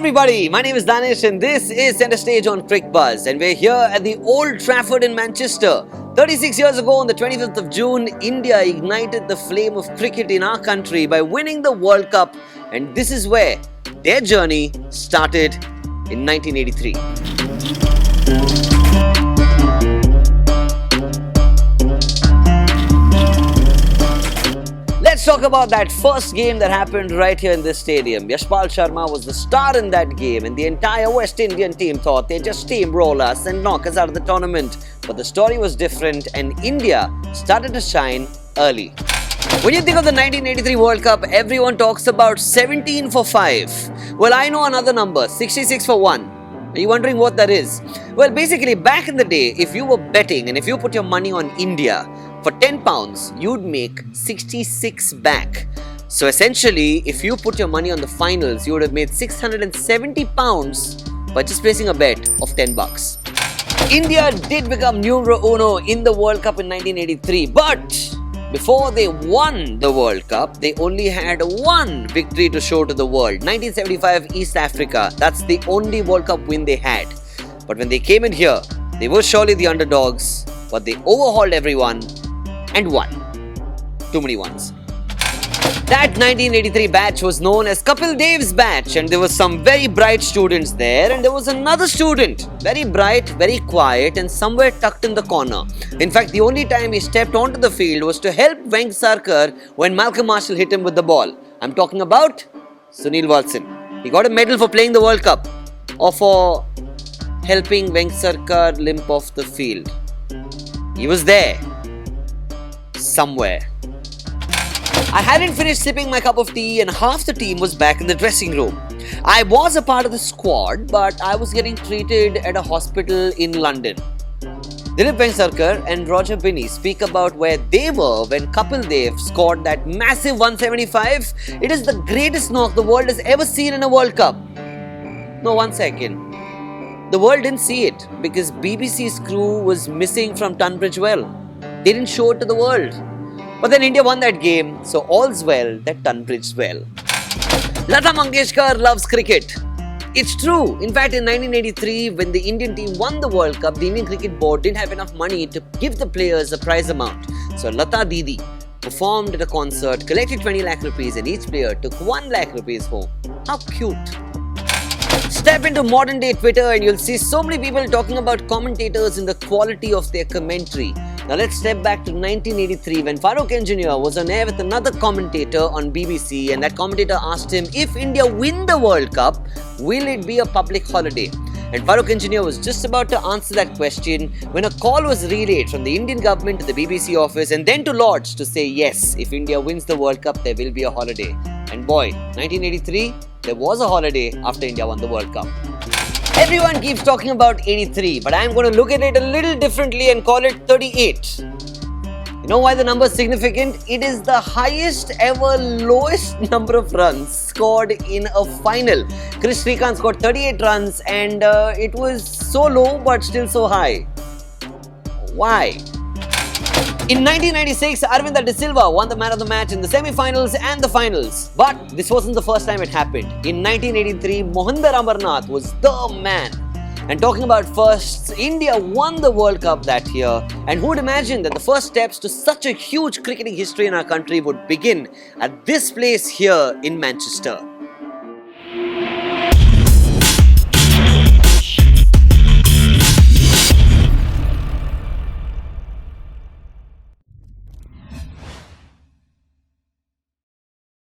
everybody, my name is Danish and this is Centerstage on Crick Buzz, and we're here at the Old Trafford in Manchester. 36 years ago on the 25th of June, India ignited the flame of cricket in our country by winning the World Cup, and this is where their journey started in 1983. Let's talk about that first game that happened right here in this stadium. Yashpal Sharma was the star in that game, and the entire West Indian team thought they'd just steamroll us and knock us out of the tournament. But the story was different, and India started to shine early. When you think of the 1983 World Cup, everyone talks about 17 for 5. Well, I know another number, 66 for 1. Are you wondering what that is? Well, basically, back in the day, if you were betting and if you put your money on India, for 10 pounds, you'd make 66 back. So essentially, if you put your money on the finals, you would have made 670 pounds by just placing a bet of 10 bucks. India did become numero uno in the World Cup in 1983, but before they won the World Cup, they only had one victory to show to the world. 1975 East Africa, that's the only World Cup win they had. But when they came in here, they were surely the underdogs, but they overhauled everyone and won. Too many ones. That 1983 batch was known as Kapil Dev's batch, and there were some very bright students there, and there was another student, very bright, very quiet, and somewhere tucked in the corner. In fact, the only time he stepped onto the field was to help Vengsarkar when Malcolm Marshall hit him with the ball. I'm talking about Sunil Watson. He got a medal for playing the World Cup or for helping Vengsarkar limp off the field. He was there somewhere. I hadn't finished sipping my cup of tea and half the team was back in the dressing room. I was a part of the squad, but I was getting treated at a hospital in London. Dilip Vengsarkar and Roger Binny speak about where they were when Kapil Dev scored that massive 175. It is the greatest knock the world has ever seen in a World Cup. No, 1 second. The world didn't see it because BBC's crew was missing from Tunbridge Well. They didn't show it to the world. But then India won that game, so all's well that Tunbridge's well. Lata Mangeshkar loves cricket. It's true. In fact, in 1983, when the Indian team won the World Cup, the Indian Cricket Board didn't have enough money to give the players a prize amount. So Lata Didi performed at a concert, collected 20 lakh rupees, and each player took 1 lakh rupees home. How cute. Step into modern day Twitter and you'll see so many people talking about commentators and the quality of their commentary. Now let's step back to 1983 when Farooq Engineer was on air with another commentator on BBC, and that commentator asked him, if India win the World Cup, will it be a public holiday? And Farooq Engineer was just about to answer that question when a call was relayed from the Indian government to the BBC office and then to Lords to say yes, if India wins the World Cup, there will be a holiday. And boy, 1983, there was a holiday after India won the World Cup. Everyone keeps talking about 83, but I'm going to look at it a little differently and call it 38. You know why the number is significant? It is the highest ever lowest number of runs scored in a final. Kris Srikkanth scored 38 runs and it was so low but still so high. Why? In 1996, Aravinda De Silva won the man of the match in the semi-finals and the finals. But this wasn't the first time it happened. In 1983, Mohinder Amarnath was the man. And talking about firsts, India won the World Cup that year. And who would imagine that the first steps to such a huge cricketing history in our country would begin at this place here in Manchester?